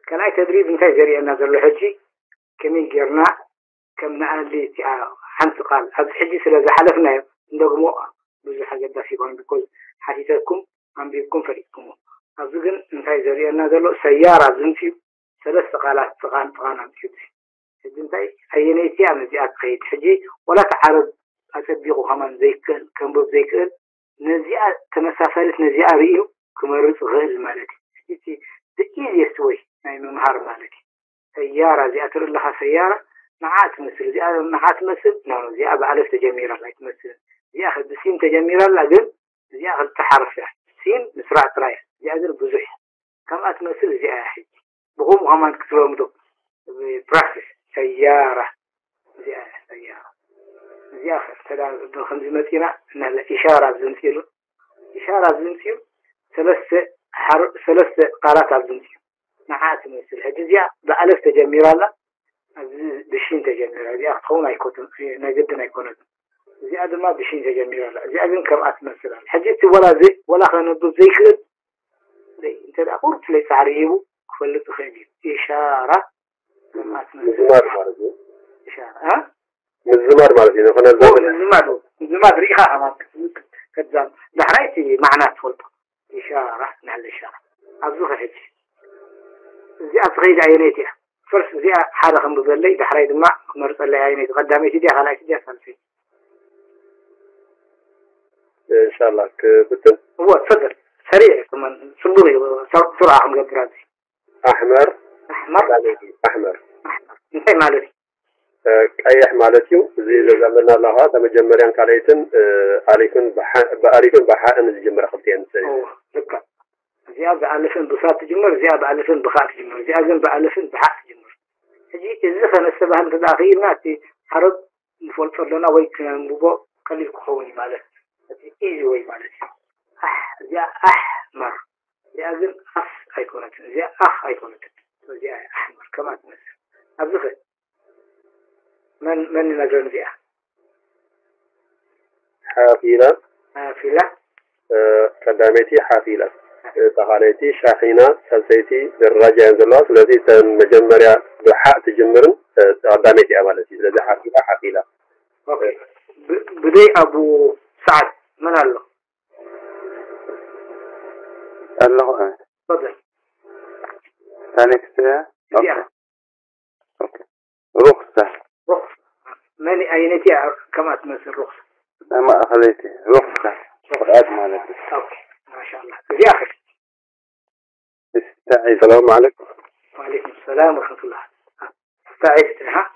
كلاي تدريب انت جري أنا زلوا حجي كمين جرنا كم نقلي حنت قال هذا حجي سلا زحلفنا ندقمو بزح حاجة دافيكم بكل حديثكم عم بيكون فريقكم أظن انت جري أنا زلوا سيارة زنتي ثلاث قالات تقان عم تشوفي انت أينيتي عم زياد قيد حجي ولا تعرض أتبيقوا كمان زي كم زي كل نزيع كمسافات نزيع ريو كمرز غير مالتي the easiest way يعني مهار مالتي سيارة زي أتر لها سيارة نعات مثل زي نعات مثل نعم زي بألف تجميرة لا يتمثل زي أخذ بسين تجميرة لكن زي أخذ تحرف سين مسرع ترايح زي أخذ بزح كم أتمثل زي أحد بقوم كمان كتبوا مدو براكتس سيارة زي سيارة زي أخذ تلا بالخمس متينة إن الإشارة زنتيلو إشارة زنتيلو ثلاث قارات زنتيلو نعات مثل هجزية بألف تجميرة لا بشين تجميرة زي أخونا يكون نجدنا يكون زي هذا ما بشين تجميرة لا زي هذا كم أتمثل حجيت ولا خلنا نضل زي كده زي أنت أقول ليس عريبه خلته خير إشارة كم أتمثل إشارة ها الزمار مالتي خلنا الزمار ريحة ما كذاب دحريتي معنات فلت إشارة نحل إشارة أبزوها هجي زي أصغيد عينيتها فرس زي حالة خم ببلي دحريد ما مرت اللي عينيت قدامي تدي على تدي فلسي إن شاء الله كبتن هو تفضل سريع كمان صبوري سرعة عم قدراتي أحمر أحمر انتي مالتي أي مالتيو زي زمنا لها تمجمريان كاليتن ألفن بحاء نجمر خلتين سريع لك زيادة ألفين بساط تجمر زيادة ألفين بخاء تجمر زيادة بألفين بحاء تجمر هجي الزخن السبهم تداخل ناتي حرب مفلفل لنا ويكنا مبو كلي كخوني ماله هجي إيجي وي ماله زي أحمر زيادة أخ أيقونة زي أخ أيقونة زي أحمر كما تمثل الزخن من نجرن زيها حافلة قدامتي حافلة تخاليتي شاحنة سلسيتي الرجاء زلاس الذي مجمريا بحاء تجمرن قدامتي أمالتي الذي حافلة أوكي بدي أبو سعد من الله الله تفضل ثاني كده أوكي رخصة من أينتي كما تمثل رخصة ما أخليتي رخصة قد مالتي أوكي ما شاء الله زي آخر السلام عليكم وعليكم السلام ورحمة الله استعدت ها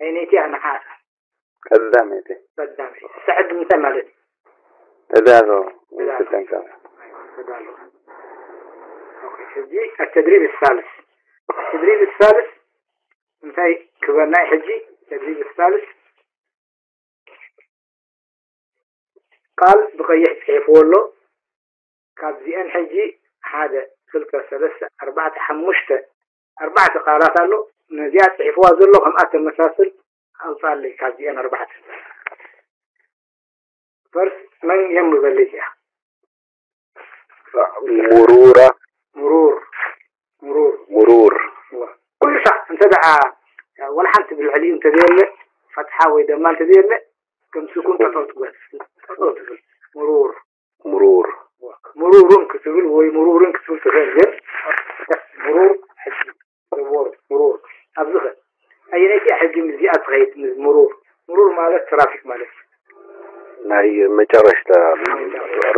أينتي أنا حاسة قدامتي استعد متى مالتي تدالو أوكي التدريب الثالث انتهي كبرناي حجي التدريب الثالث قال بقيح كيف ولو كابزيان حجي هذا تلك ثلاثة أربعة حمشته 4 قارات له نزيات حفواز له هم أتى المساسل أوصال لي كابزيان 4 فرس من يم بلجها مرور كل صح انت دعا ولا حنت بالعلي انت دير فتحة وإذا ما انت دير كم سكون تطلت بس مرور كتبل وي مرور كتبل تغير مرور أبزخ أي نتي أحد مزيات غيت مرور مالك ترافيك مالك ما هي مجرش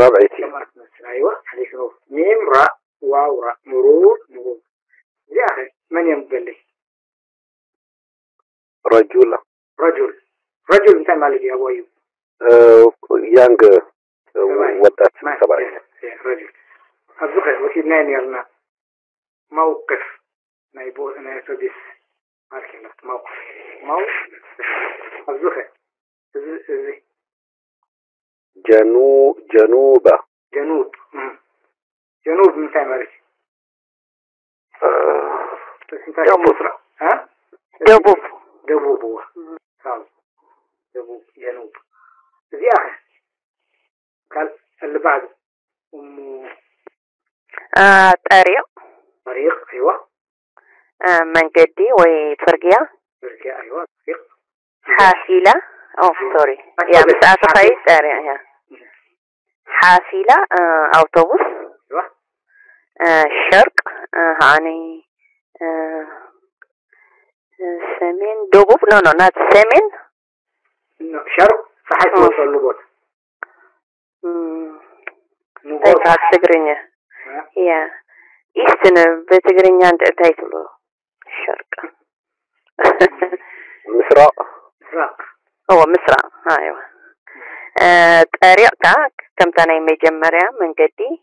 رابعتي أيوة عليك نور ميم راء واو راء مرور يا أخي من يمقل لي رجل انت مالك يا أبو أيوب يانج وطات سبعين رجل أبزخ وكيدنين يرنا موقف نايبو أنا يتوديس مالك موقف أبزخ زي جنوب من تعمل بس انت ها دبوب هو صار دبوب جنوب زي اخر قال اللي بعده طريق. طريق أيوة. منجدي وفرقيا. فرقيا أيوة طريق. حافلة. سوري يا مسافة في طريق. حافلة أوتوبوس. أيوة. شرق يعني سمين دبوب نوت سمين. شرق فحيث وصل نبوت. طيب هاد تقرينيا. يا إيستن بتقرينيا أنت تايتلو الشرق. مسراء. هو مسراء أيوة. طريقك كم تاني مجمرة من قدي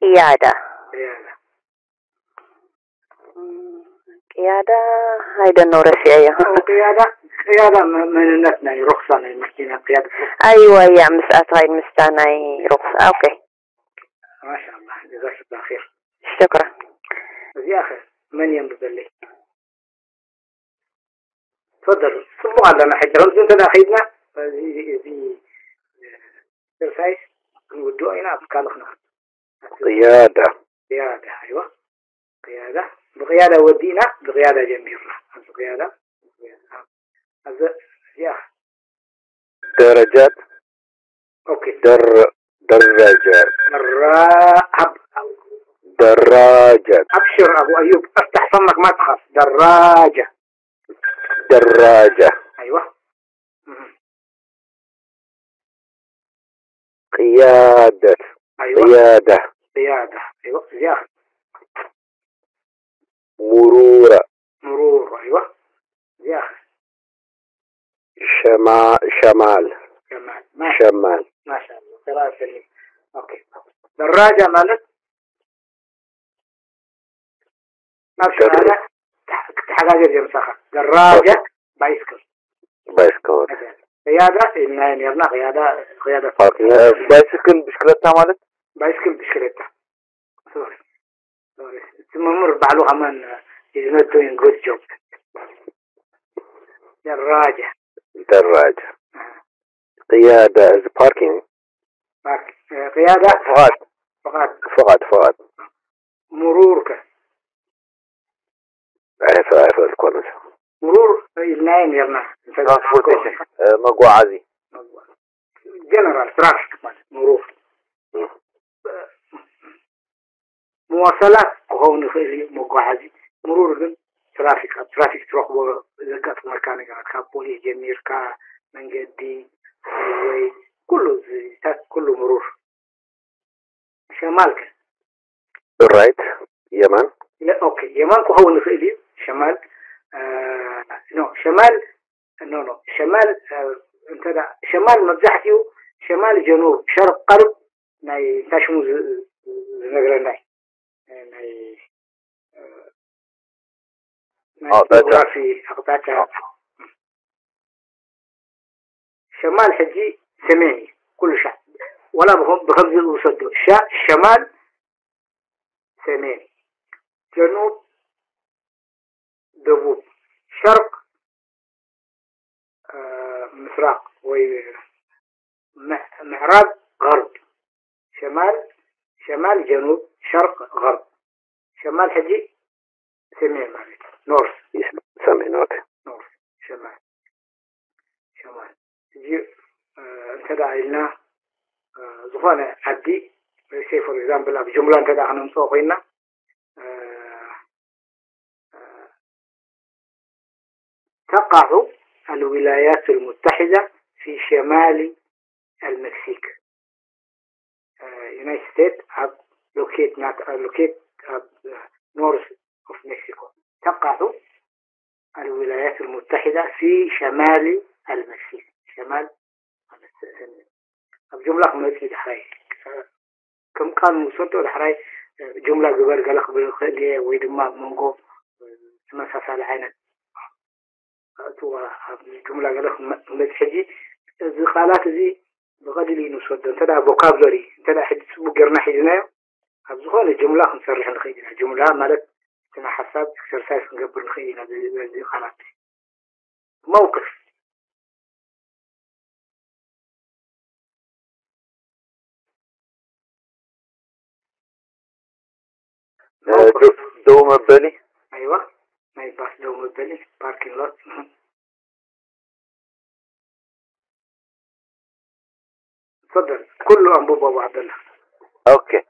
قيادة. قيادة هيدا النورسية. قيادة من النتنا رخصة من المكينة قيادة. أيوة يا مسألة هاي المستانة رخصة. أوكي ما شاء الله جزاك الله خير. شكرا. يا أخي من ينبغي لي تفضل سموها لنا حتى رمز انت داخلنا زي سيرسايس نودو اين افكارنا. قيادة. ايوه بقيادة ودينا بقيادة جميلة. بقيادة يا درجات. اوكي دراجات. دراجات. ابشر ابو ايوب افتح فمك ما تخاف. دراجة. ايوه. قيادة. أيوة. قيادة ايوه زياده. مرور ايوه زياده. شمال. ما شاء الله قراءة سليمة. اوكي دراجة مالت نفس هذا تحقق زي مسخة. دراجة بايسكل. قيادة إنها يرنا قيادة بايسكل بشكلتها مالت. بايسكل بشكلتها. سوري تمر بعلو أمان is not doing good job. دراجة. قيادة is parking. قيادة فقط. مرورك. عرف كويس. مرور الناين يرنا. مقوعزي. جنرال ترافيك مرور. مواصلات وهو نخيل مقوعزي. مرور ترافيك تروح وزقات في مكانك كابولي جمير كا منجدي وي كله مرور. شمالك. رايت يمن. لا اوكي يمن هو نخيل شمال. شمال انت دا شمال مزحتيو شمال جنوب شرق غرب ناي تشمو زنغرناي ناي جغرافي أقطعتها. شمال حجي سميني كل شيء ولا بخمز وصدو شمال سميني جنوب دبوب شرق مشرق ومعراب غرب شمال جنوب شرق غرب. شمال حجي سمين مالك نورث. سمين اوكي. نورث شمال تجي انت داعينا زفانا عدي سي فور اكزامبل بجملة انت داعنا مسوقينا تقع الولايات المتحدة في شمال المكسيك. United States have locate north of Mexico. تقع الولايات المتحدة في شمال المكسيك. شمال الجملة ملتي دحراي كم كان موصلته دحراي جملة قبل قلق بالخلية ويدما منقو مسافة العين تو جملة قلق متحجي الزخالات ذي بغادي لي نسود انت دا فوكابلري انت دا حد بقرنا حدنا هذول الجملة نسرح نخيدنا جملة مالت انا حساب اكسرسايز نقبل نخيدنا ذي خالات موقف دو مبالي. أيوة ما يباس دو مبالي باركين لوت. تفضل كله أنبوبة وعبد الله. اوكي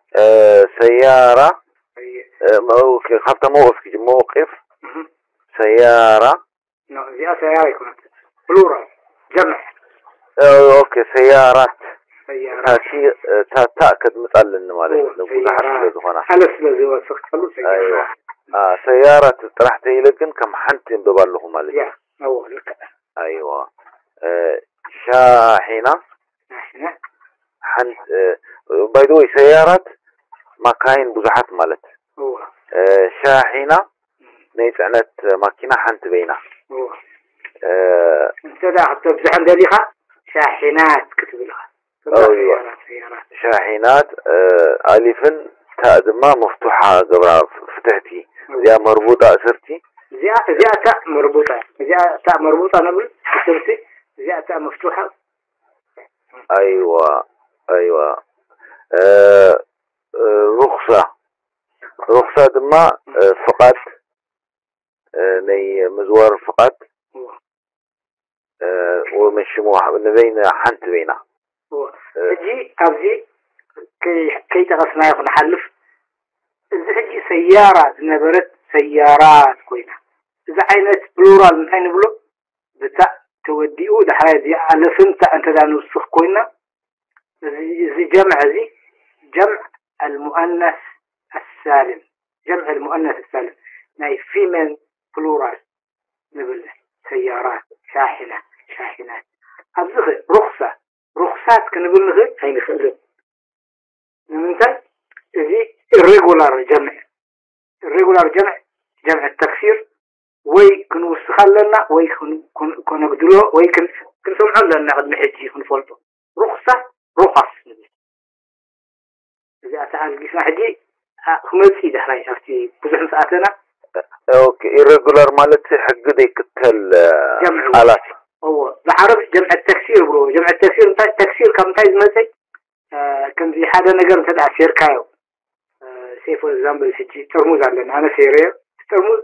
سيارة. أي. خفت موقف سيارة. زي سيارة يكون بلورال جمع. اوكي سيارات. سيارات. شيء تأكد مثال المالك لو كنت حرف هنا. ألف لذي وصفت خلو سيارة. أيوة. سيارة طرح تيلكن كم حنتين ببالهم مالك. يا أول لك. أيوة. شاحنة. شاحنة. حنت بايدوي سيارات ما كاين بزحات مالت. هو. شاحنة نيتعنت ماكينة حنت بينا. هو. أنت لا حتى بزحان دليخة شاحنات كتب لها. أيوة. سيارات. شاحنات ألفن تأدمة مفتوحة قبل فتحتي زي مربوطة أسرتي. زي تاء مربوطة. زي تاء مربوطة نقول أسرتي. زي تاء مفتوحة. أيوة. أيوة. رخصة دما فقط ني مزوار فقط ومش نبين حنت بينا. هجي أبزي كي تغسنا يخون حلف إذا هجي سيارة نبرت سيارات كوينة إذا عينت بلورال من عين بلو بتاع توديو ده هذه على فهمت أنت ده نصف كوينة زي جمع المؤنث السالم. جمع المؤنث السالم ناي فيمن بلورال نبل سيارات شاحنات أبزخ رخصات كنقول نغير هين خلد نمثل ذي irregular جمع التكسير وي كنو استخلنا وي كن نقدلو وي كن سمعون لنا قد محجي كنفولتو رخص إذا أتعال قسنا حجي خمسي دحراي أفتي بزحن ساعتنا. اوكي irregular مالتي حق ديك جمع آلات. هو بعرف جمع التكسير برو. جمع التكسير انت التكسير كم تايز مثلا كم في حدا نقر تدع شركايو سي فور اكزامبل سجي ترمز علينا انا سيرير ترمز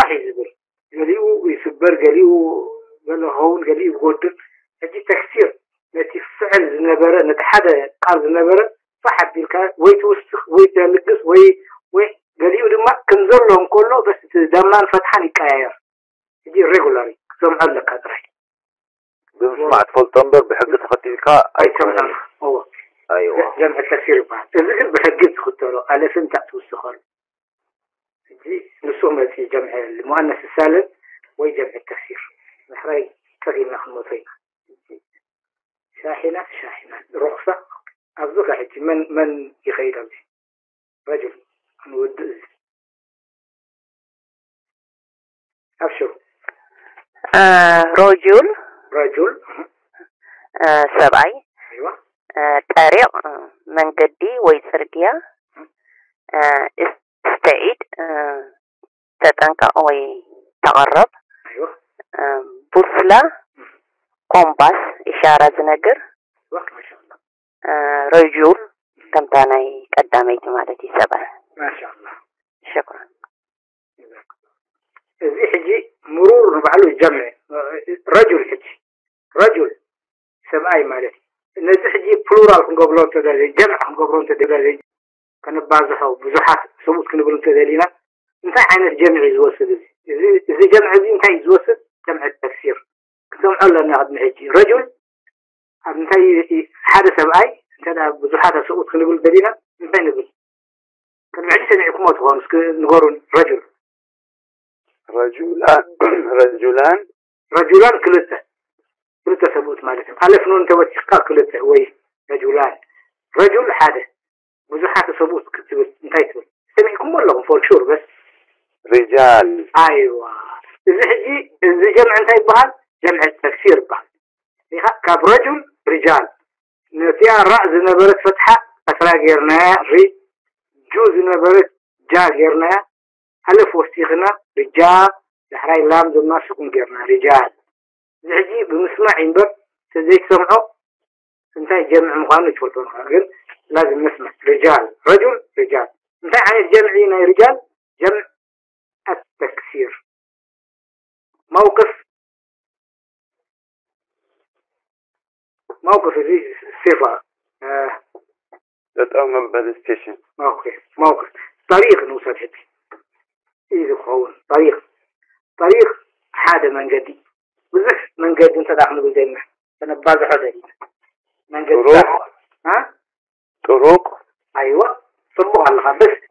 صحي زبل قاليو يسبر قاليو قال هون قاليو يقدر هجي تكسير نتي فعل زنبره نتحدى قال زنبره صح بالك وي توسخ وي تلقس وي قاليو دما كنزر لهم كله بس دمان فتحان يقاير يجي ريجولاري سمع لك هذا بسمعت فولتنبر بحق تخطيكا أي سمع هو. أيوة. جمع التكسير بعد الذكر بحق تخطره على فين تأتوا السخر دي نسوم في جمع المؤنث السالم ويجمع التكسير نحري كثير من المصيبة. شاحنة رخصة أصدق حتى من يخيل به رجل نود أبشر. رجل سبعي. أيوة. طريق منقدي ويسرقيا استعيد تتنقى ويتغرب. أيوة. بوصلة كومباس إشارة زنقر. ما شاء الله. رجل كم تاني قداميت مالتي سبع. ما شاء الله. شكرا. زي حجي مرور نبعله جمع رجل سبعي مالتي نزي حجي بلورال كنقبلون تدالي جمع كنقبلون تدالي كان بازحو بزحات سموت كنقبلون تدالينا انت عين الجمع يزوسد زي جمع زي انت يزوسد جمع التكسير كسمع لنا قد نحجي رجل انت حدا سبعي انت بزحات سموت كنقبلون تدالينا انت نقول كان معي سمعكم وتغون نقولون رجلان كلتا ثبوت مالتهم ألف نون توثيقا كلتا وي رجلان رجل حادث بزحات ثبوت كتبت انتايتبل سمعكم ولا فور شور بس رجال. أيوة إذا جمع انتايت بحال جمع التكسير بحال كاب رجل رجال نتيا رأس نبرت فتحة أسرى غيرنا جوز نبرت جا غيرنا ألف وستيخنا رجال لحراي لام دمنا سكون غيرنا رجال زعجي بمسمع ينبر تزيك سمعه انتهي جمع مقام نتفلتون لازم نسمع رجال رجل رجال انتهي عن الجمع فعلنا رجال جمع التكسير. موقف هذه الصفة تتأمل بالستيشن. اوكي موقف طريق نوصل حتى إذا خون طريق حدا من قدي بزح من قد انت داخل بالجنة أنا ببازح هذا من قد ها طرق أيوة صبوا الله بس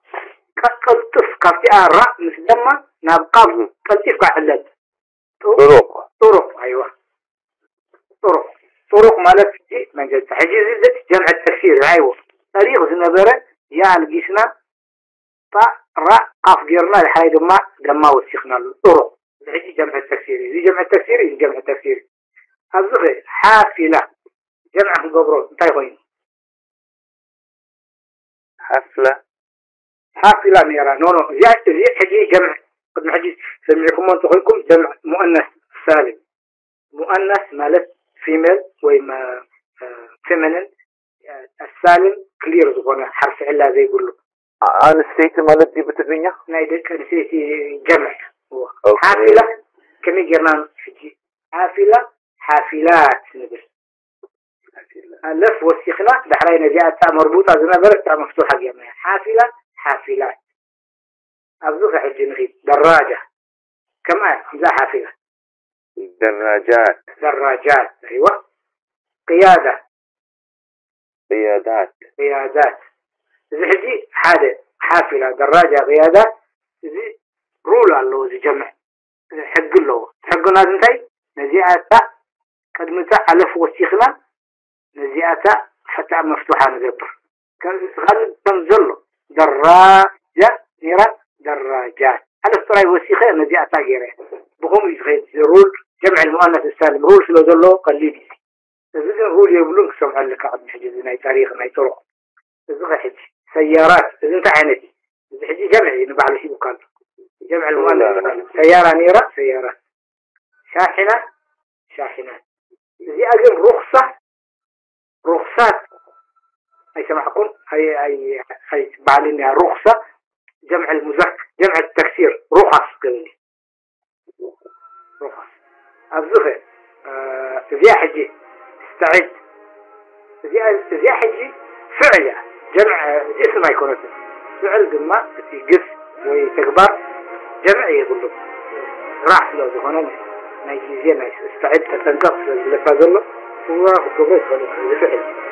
قلتف كفتي الرأ مسلمة نبقى قلتف كحلت طرق أيوة طرق مالك من قد حجز جمع التكسير أيوة طريق زنبرة يا الجسنا را قاف جرنا لحد ما دما وسخنا الطرق الحجي جمع التكسير الزغي حافلة جمع قبرون انتهي خوين حافلة نيرا نونو زي حجي جمع قد محجي سمعكم وانتخيكم جمع مؤنث سالم مؤنث مالت فيميل ويما فيمينين السالم كلير زغونا حرف علا زي يقولوا أنا نسيت مالتي بتدنيا نايدك نسيت جمع هو حافلة كم جرنان حجي حافلات نبر اللف والسخنة دحرين جاءت مربوطة زنبرة مفتوحة جميع حافلات أبدوك حجي نخيط دراجة كمان لا حافلة دراجات أيوة قيادات إذا حجي حافلة دراجة قيادة إذا رولا اللو زي جمع حق اللو حق الناس انتي نزيئة قد متى ألف والسخنة نزيئة حتى مفتوحة نذبر غالب تنزل دراجة نيرا دراجات ألف تراي والسخنة نزيئة غيره بقوم يتغير رول جمع المؤنث السالم رول شلو ذلو قليل إذا رول يقولون سمع لك عبد حجز ناي تاريخ ناي طرق إذا حج سيارات إذا انت عينتي إذا حجي جمعي نبع له شيء وقال جمع المؤنث سيارة نيرة سيارات شاحنات زي أجل رخصات أي سمعكم أي بعلنها رخصة جمع جمع التكسير رخص قلني رخص الزخر زي حجي استعد زي حجي فعل جمع اسم يكون فعل قمة تقف وتكبر جمع يقول له راح له هنا نيجي زي استعد تنقص اللي فاضل له هو كبير فعل